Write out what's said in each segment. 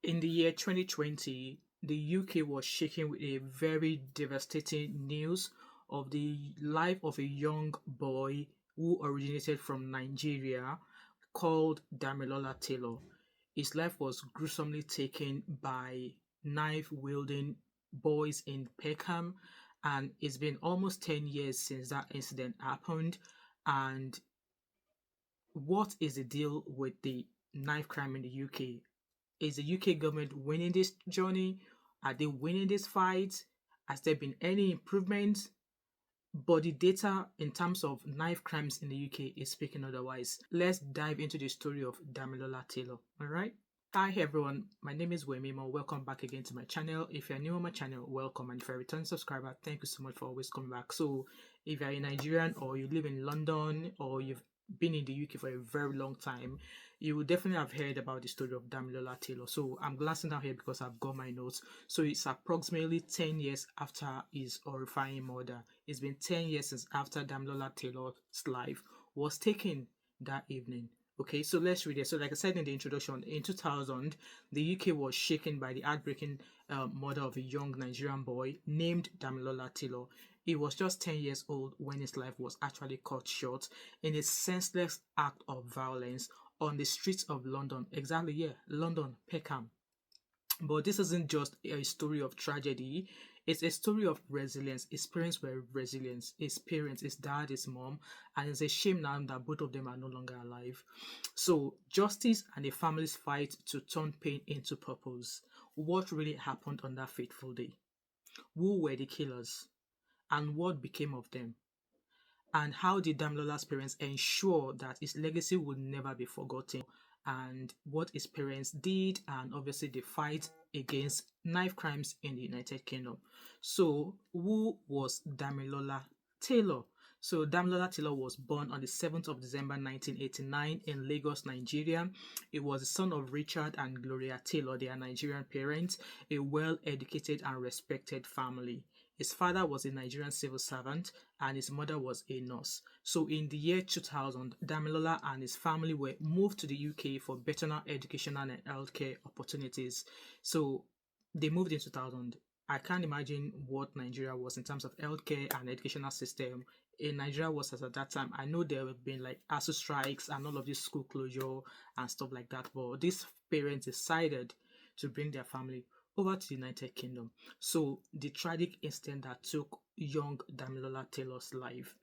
In the year 2020, the UK was shaken with a very devastating news of the life of a young boy who originated from Nigeria called Damilola Taylor. His life was gruesomely taken by knife wielding boys in Peckham, and it's been almost 10 years since that incident happened. And what is the deal with the knife crime in the UK? Is the UK government winning this journey? Are they winning this fight? Has there been any improvement? But the data in terms of knife crimes in the UK is speaking otherwise. Let's dive into the story of Damilola Taylor. All right. Hi everyone, my name is Wemimo. Welcome back again to my channel. If you're new on my channel, welcome, and if you're a return subscriber, thank you so much for always coming back. So if you're a Nigerian or you live in London or you've been in the UK for a very long time, you will definitely have heard about the story of Damilola Taylor. So I'm glancing down here because I've got my notes. So it's approximately 10 years after his horrifying murder. It's been 10 years since after Damilola Taylor's life was taken that evening. Okay, so let's read it. So like I said in the introduction, in 2000, the UK was shaken by the heartbreaking murder of a young Nigerian boy named Damilola Taylor. He was just 10 years old when his life was actually cut short in a senseless act of violence on the streets of London. Exactly, yeah, London, Peckham. But this isn't just a story of tragedy. It's a story of resilience. His parents were resilient. His parents, his dad, his mom, and it's a shame now that both of them are no longer alive. So justice and the family's fight to turn pain into purpose. What really happened on that fateful day? Who were the killers? And what became of them? And how did Damilola's parents ensure that his legacy would never be forgotten? And what his parents did, and obviously the fight against knife crimes in the United Kingdom. So, who was Damilola Taylor? So, Damilola Taylor was born on the 7th of December 1989 in Lagos, Nigeria. He was the son of Richard and Gloria Taylor, their Nigerian parents, a well-educated and respected family. His father was a Nigerian civil servant and his mother was a nurse. So in the year 2000, Damilola and his family were moved to the UK for better educational and healthcare opportunities. So they moved in 2000. I can't imagine what Nigeria was in terms of healthcare and educational system in Nigeria was at that time. I know there have been like ASU strikes and all of this school closure and stuff like that, but these parents decided to bring their family over to the United Kingdom. So the tragic incident that took young Damilola Taylor's life.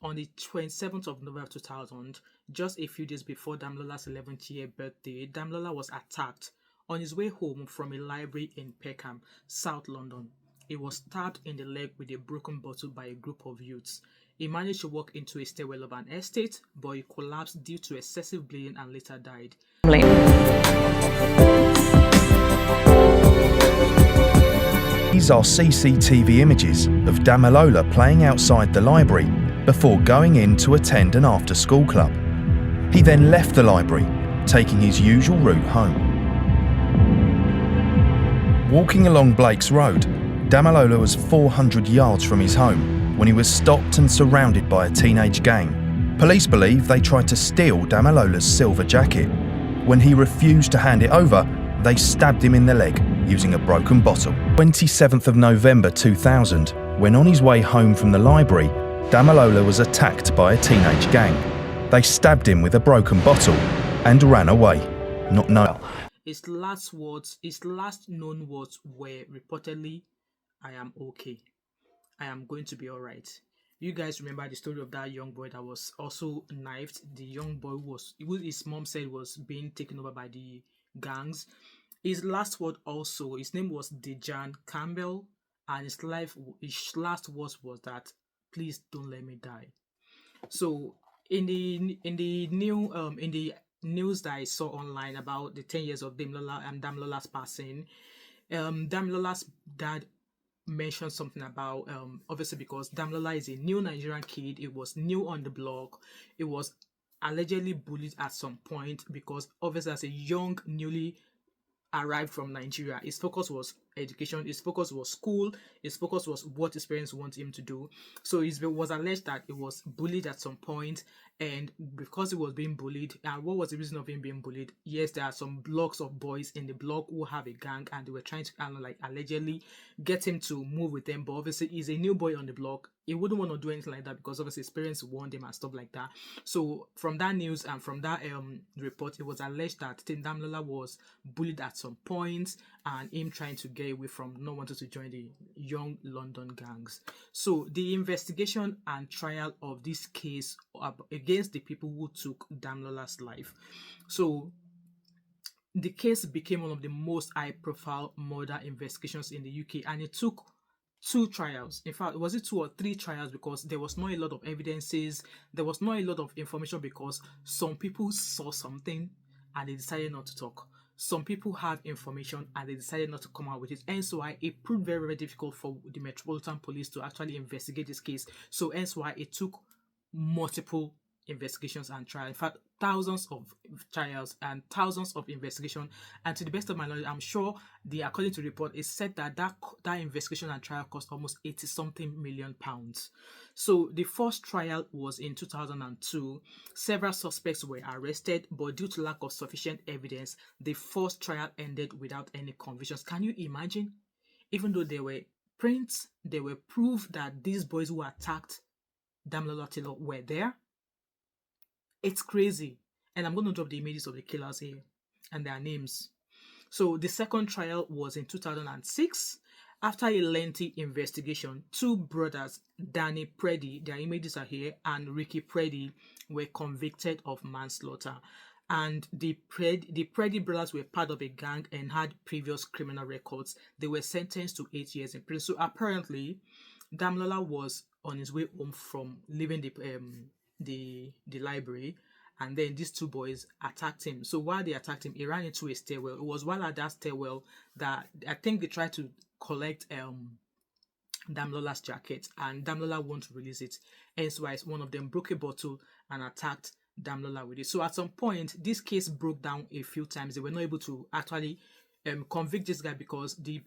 On the 27th of November 2000, just a few days before Damilola's 11th year birthday, Damilola was attacked on his way home from a library in Peckham, South London. He was stabbed in the leg with a broken bottle by a group of youths. He managed to walk into a stairwell of an estate, but he collapsed due to excessive bleeding and later died. These are CCTV images of Damilola playing outside the library before going in to attend an after-school club. He then left the library, taking his usual route home. Walking along Blake's Road, Damilola was 400 yards from his home when he was stopped and surrounded by a teenage gang. Police believe they tried to steal Damilola's silver jacket. When he refused to hand it over, they stabbed him in the leg using a broken bottle. 27th of November 2000, when on his way home from the library, Damilola was attacked by a teenage gang. They stabbed him with a broken bottle and ran away, not knowing. His last known words were reportedly, "I am okay. I am going to be alright." You guys remember the story of that young boy that was also knifed? The young boy his mom said was being taken over by the gangs. His last word also, his name was Dejan Campbell, and his last words was that, "Please don't let me die." So in the news that I saw online about the 10 years of Damilola's passing, Damilola's dad mentioned something about obviously because Damilola is a new Nigerian kid, it was new on the block, it was allegedly bullied at some point because obviously as a young newly arrived from Nigeria. His focus was education, his focus was school, his focus was what his parents want him to do. So it was alleged that he was bullied at some point, and because he was being bullied, and what was the reason of him being bullied? Yes, there are some blocks of boys in the block who have a gang, and they were trying to like allegedly get him to move with them, but obviously he's a new boy on the block. He wouldn't want to do anything like that because obviously his parents warned him and stuff like that. So from that news and from that report, it was alleged that Tim Damilola was bullied at some point, and him trying to get away from not wanting to join the young London gangs. So the investigation and trial of this case against the people who took Damilola's life. So the case became one of the most high-profile murder investigations in the UK, and it took 2 trials. In fact, was it 2 or 3 trials? Because there was not a lot of evidences, there was not a lot of information, because some people saw something and they decided not to talk. Some people had information and they decided not to come out with it, and so it proved very, very difficult for the Metropolitan Police to actually investigate this case. So hence why it took multiple investigations and trials. In fact, thousands of trials and thousands of investigation. And to the best of my knowledge, I'm sure according to the report, it said that investigation and trial cost almost 80 something million pounds. So the first trial was in 2002. Several suspects were arrested, but due to lack of sufficient evidence, the first trial ended without any convictions. Can you imagine? Even though there were prints, there were proof that these boys who attacked Damilola Taylor were there. It's crazy. And I'm going to drop the images of the killers here and their names. So the second trial was in 2006. After a lengthy investigation, 2 brothers, Danny Preddy, their images are here, and Ricky Preddy, were convicted of manslaughter. And the Preddy brothers were part of a gang and had previous criminal records. They were sentenced to 8 years in prison. So apparently, Damilola was on his way home from leaving the library, and then these 2 boys attacked him. So while they attacked him, he ran into a stairwell. It was while at that stairwell that I think they tried to collect Damilola's jacket, and Damilola won't release it. Hence why one of them broke a bottle and attacked Damilola with it. So at some point, this case broke down a few times. They were not able to actually convict this guy because the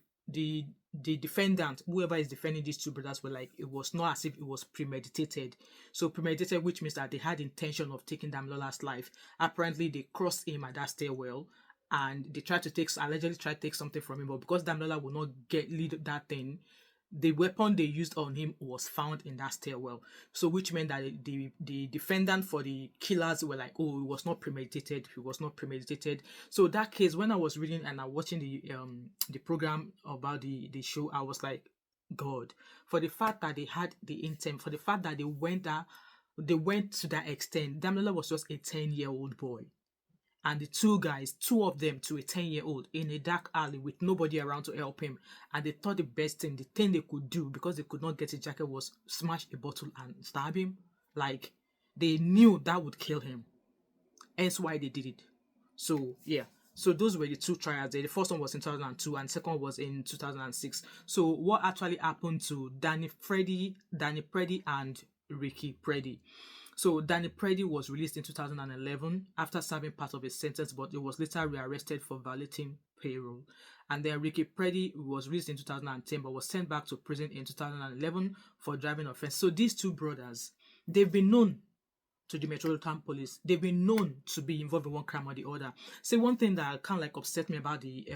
defendant, whoever is defending these 2 brothers, were like, it was not as if it was premeditated. So premeditated, which means that they had intention of taking Damilola's life. Apparently, they crossed him at that stairwell, and they allegedly tried to take something from him, but because Damilola would not lead that thing, the weapon they used on him was found in that stairwell. So which meant that the defendant for the killers were like, oh, it was not premeditated. It was not premeditated. So that case, when I was reading and I watching the program about the show, I was like, God, for the fact that they had the intent, for the fact that they went to that extent. Damilola was just a 10-year-old boy. And the 2 guys, 2 of them to a 10-year-old in a dark alley with nobody around to help him. And they thought the best thing, the thing they could do, because they could not get his jacket, was smash a bottle and stab him. Like, they knew that would kill him. Hence why they did it. So, yeah. So those were the 2 trials. The first one was in 2002 and the second was in 2006. So what actually happened to Danny Preddy and Ricky Preddy? So Danny Preddy was released in 2011 after serving part of his sentence, but he was later rearrested for violating parole. And then Ricky Preddy was released in 2010 but was sent back to prison in 2011 for driving offense. So these 2 brothers, they've been known to the Metropolitan Police. They've been known to be involved in one crime or the other. See, one thing that kind of like upset me about the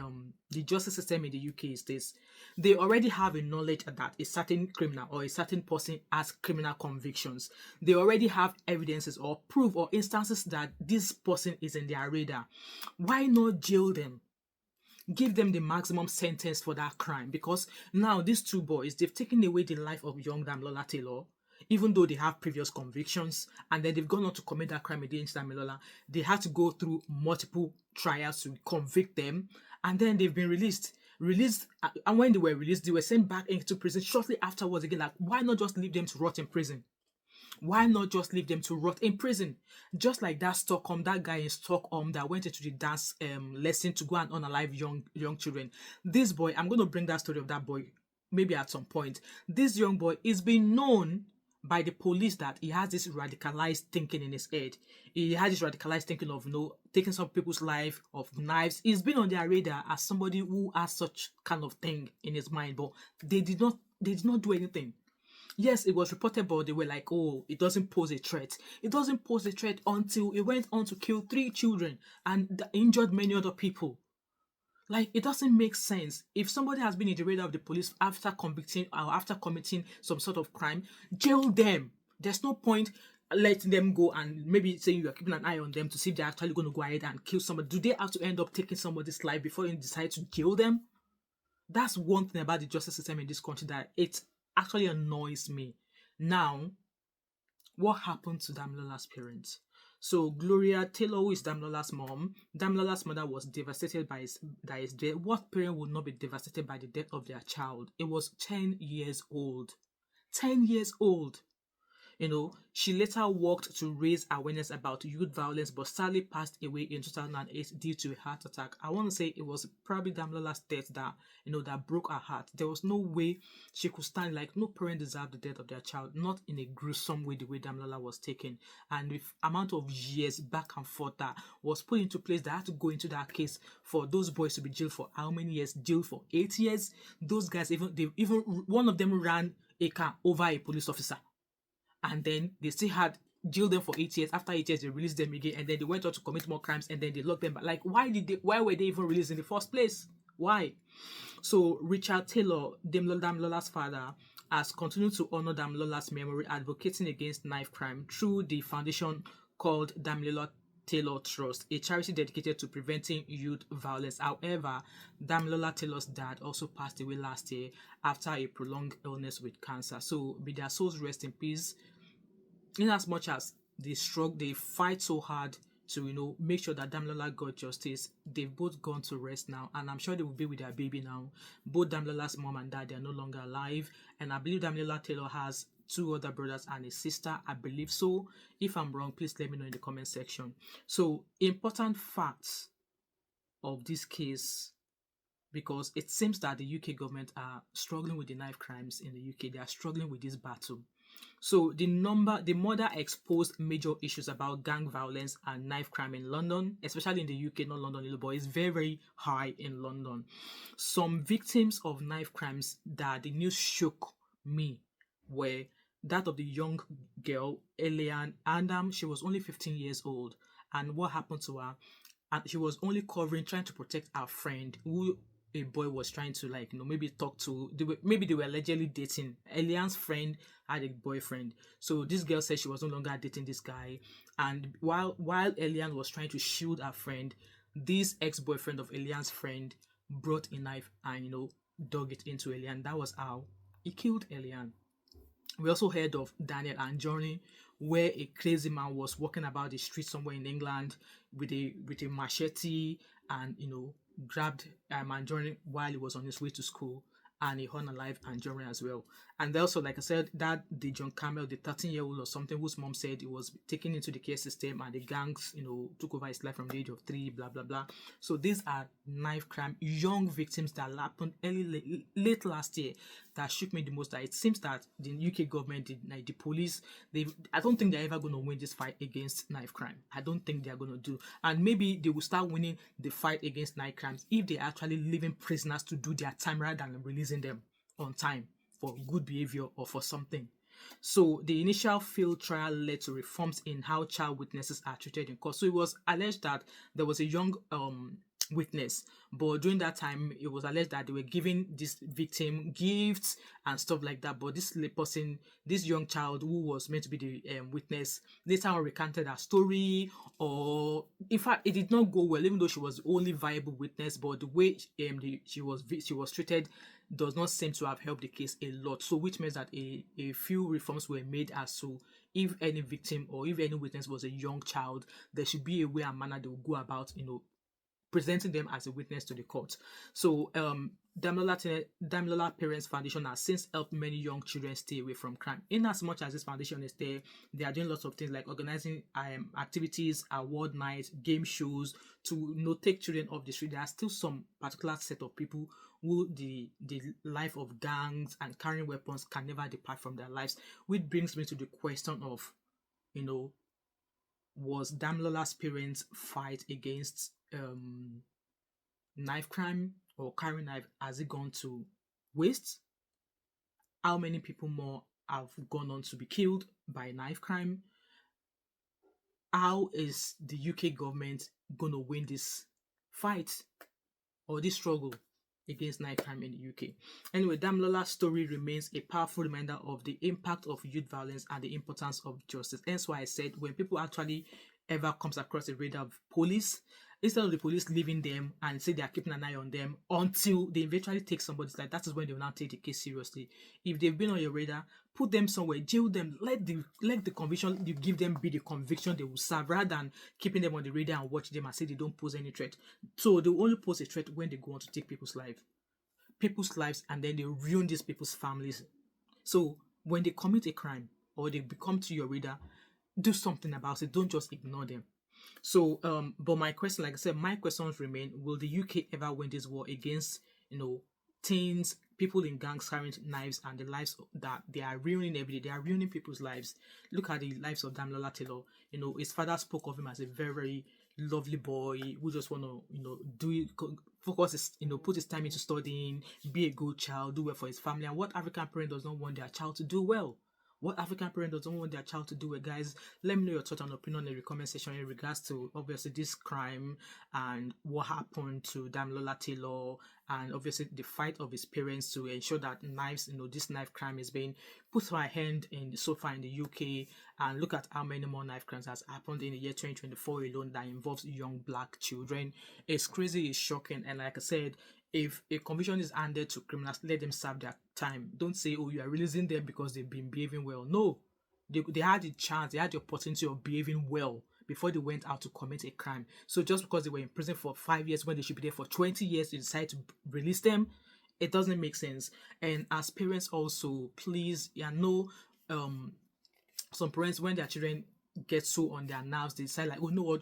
justice system in the UK is this: they already have a knowledge that a certain criminal or a certain person has criminal convictions. They already have evidences or proof or instances that this person is in their radar. Why not jail them? Give them the maximum sentence for that crime, because now these 2 boys, they've taken away the life of young Damilola Taylor. Even though they have previous convictions, and then they've gone on to commit that crime against Damilola, they had to go through multiple trials to convict them, and then they've been released. And when they were released, they were sent back into prison shortly afterwards again. Like, why not just leave them to rot in prison? Why not just leave them to rot in prison? Just like that guy in Stockholm that went into the dance lesson to go and unalive young children. This boy, I'm going to bring that story of that boy maybe at some point. This young boy is being known by the police that he has this radicalized thinking in his head. He has this radicalized thinking of, taking some people's life, of knives. He's been on their radar as somebody who has such kind of thing in his mind, but they did not do anything. Yes, it was reported, but they were like, oh, it doesn't pose a threat. It doesn't pose a threat until it went on to kill 3 children and injured many other people. Like, it doesn't make sense. If somebody has been in the radar of the police after convicting or after committing some sort of crime, jail them. There's no point letting them go and maybe saying you are keeping an eye on them to see if they're actually going to go ahead and kill somebody. Do they have to end up taking somebody's life before you decide to jail them? That's one thing about the justice system in this country that it actually annoys me. Now, what happened to Damilola's parents? So Gloria Taylor, who is Damilola's mom, Damilola's mother was devastated by his death. What parent would not be devastated by the death of their child? It was 10 years old. 10 years old. She later worked to raise awareness about youth violence, but sadly passed away in 2008 due to a heart attack. I want to say it was probably Damilola's death that broke her heart. There was no way she could stand, like, no parent deserved the death of their child, not in a gruesome way, the way Damilola was taken. And with amount of years back and forth that was put into place, that had to go into that case for those boys to be jailed for how many years? Jailed for 8 years. Those guys, even one of them ran a car over a police officer. And then they still had jailed them for 8 years. After 8 years, they released them again, and then they went on to commit more crimes, and then they locked them back. Like, why were they even released in the first place? Why? So Richard Taylor, Damilola's father, has continued to honor Damilola's memory, advocating against knife crime through the foundation called Damilola Taylor Trust, a charity dedicated to preventing youth violence. However, Damilola Taylor's dad also passed away last year after a prolonged illness with cancer. So may their souls rest in peace. In as much as they fight so hard to make sure that Damilola got justice, they've both gone to rest now, and I'm sure they will be with their baby now. Both Damilola's mom and dad, they are no longer alive, and I believe Damilola Taylor has 2 other brothers and a sister. I believe so. If I'm wrong, please let me know in the comment section. So, important facts of this case, because it seems that the UK government are struggling with the knife crimes in the UK. They are struggling with this battle. So the mother exposed major issues about gang violence and knife crime in London, especially in the UK, not London, but it's very, very high in London. Some victims of knife crimes that the news shook me were that of the young girl, Eliane Adam. She was only 15 years old. And what happened to her? And she was only trying to protect her friend who a boy was trying to maybe talk to. Maybe they were allegedly dating. Eliane's friend had a boyfriend. So this girl said she was no longer dating this guy. And while Eliane was trying to shield her friend, this ex-boyfriend of Eliane's friend brought a knife and dug it into Eliane. That was how he killed Eliane. We also heard of Daniel Anjorin, where a crazy man was walking about the street somewhere in England with a machete and grabbed Anjorin while he was on his way to school, and he unalived Anjorin as well. And also, like I said, that the John Camel, the 13-year-old or something, whose mom said he was taken into the care system and the gangs, took over his life from the age of 3, blah, blah, blah. So these are knife crime, young victims that happened late last year that shook me the most. That it seems that the UK government, the police, I don't think they're ever going to win this fight against knife crime. I don't think they're going to do. And maybe they will start winning the fight against knife crimes if they're actually leaving prisoners to do their time rather than releasing them on time for good behavior or for something. So the initial field trial led to reforms in how child witnesses are treated in court. So it was alleged that there was a young witness, but during that time it was alleged that they were giving this victim gifts and stuff like that. But this young child who was meant to be the witness, later on recanted her story, or in fact it did not go well, even though she was the only viable witness. But the way she was treated does not seem to have helped the case a lot. So which means that a few reforms were made as to if any victim or if any witness was a young child, there should be a way and manner they will go about presenting them as a witness to the court. So Damilola Parents Foundation has since helped many young children stay away from crime. In as much as this foundation is there, they are doing lots of things like organizing activities, award nights, game shows to take children off the street. There are still some particular set of people who the life of gangs and carrying weapons can never depart from their lives. Which brings me to the question of, was Damilola's parents' fight against knife crime or carrying knife, has it gone to waste? How many people more have gone on to be killed by knife crime? How is the UK government going to win this fight or this struggle against knife crime in the UK? Anyway, Damilola's story remains a powerful reminder of the impact of youth violence and the importance of justice. Hence why I said, when people actually ever comes across the radar of police, instead of the police leaving them and say they are keeping an eye on them until they eventually take somebody's life, that is when they will now take the case seriously. If they've been on your radar, put them somewhere, jail them, let the conviction you give them be the conviction they will serve, rather than keeping them on the radar and watch them and say they don't pose any threat. So they will only pose a threat when they go on to take people's lives, and then they ruin these people's families. So when they commit a crime or they become to your radar, do something about it. Don't just ignore them. So, but my question, like I said, my questions remain: will the UK ever win this war against, teens, people in gangs carrying knives, and the lives that they are ruining every day? They are ruining people's lives. Look at the lives of Damilola Taylor. His father spoke of him as a very, very lovely boy who just want to, focus, put his time into studying, be a good child, do well for his family. And what African parent does not want their child to do well? What African parent doesn't want their child to do it? Guys, let me know your thoughts and opinion in the comment section in regards to obviously this crime and what happened to Damilola Taylor, and obviously the fight of his parents to ensure that knives, this knife crime is being put to an end in so far in the UK. And look at how many more knife crimes has happened in the year 2024 alone that involves young black children. It's crazy, it's shocking, and like I said, if a conviction is handed to criminals, let them serve their time. Don't say, oh, you are releasing them because they've been behaving well. No, they had the chance, they had the opportunity of behaving well before they went out to commit a crime. So just because they were in prison for 5 years when they should be there for 20 years, you decide to release them, it doesn't make sense. And as parents also, please, some parents, when their children get so on their nerves, they decide like, oh no,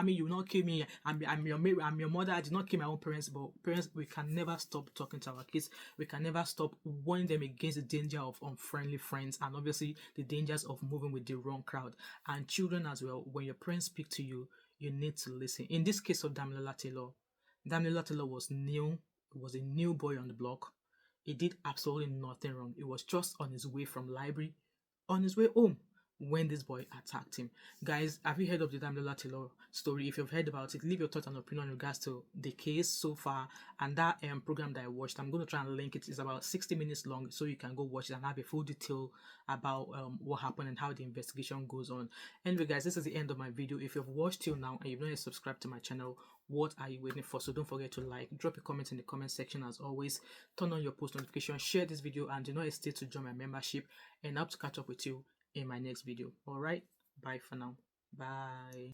me, you will not kill me. I'm your mother. I did not kill my own parents. But parents, we can never stop talking to our kids. We can never stop warning them against the danger of unfriendly friends, and obviously the dangers of moving with the wrong crowd. And children as well, when your parents speak to you, you need to listen. In this case of Damilola Taylor was new. He was a new boy on the block. He did absolutely nothing wrong. He was just on his way from library, on his way home, when this boy attacked him. Guys, have you heard of the Damilola Taylor story? If you've heard about it, leave your thoughts and opinion in regards to the case so far and that program that I watched. I'm going to try and link it. It's about 60 minutes long, so you can go watch it and have a full detail about what happened and how the investigation goes on. Anyway, guys, this is the end of my video. If you've watched till now and you've not yet subscribed to my channel, what are you waiting for? So don't forget to like, drop a comment in the comment section as always, turn on your post notification, share this video, and do not hesitate to join my membership, and I hope to catch up with you in my next video. All right, bye for now. Bye.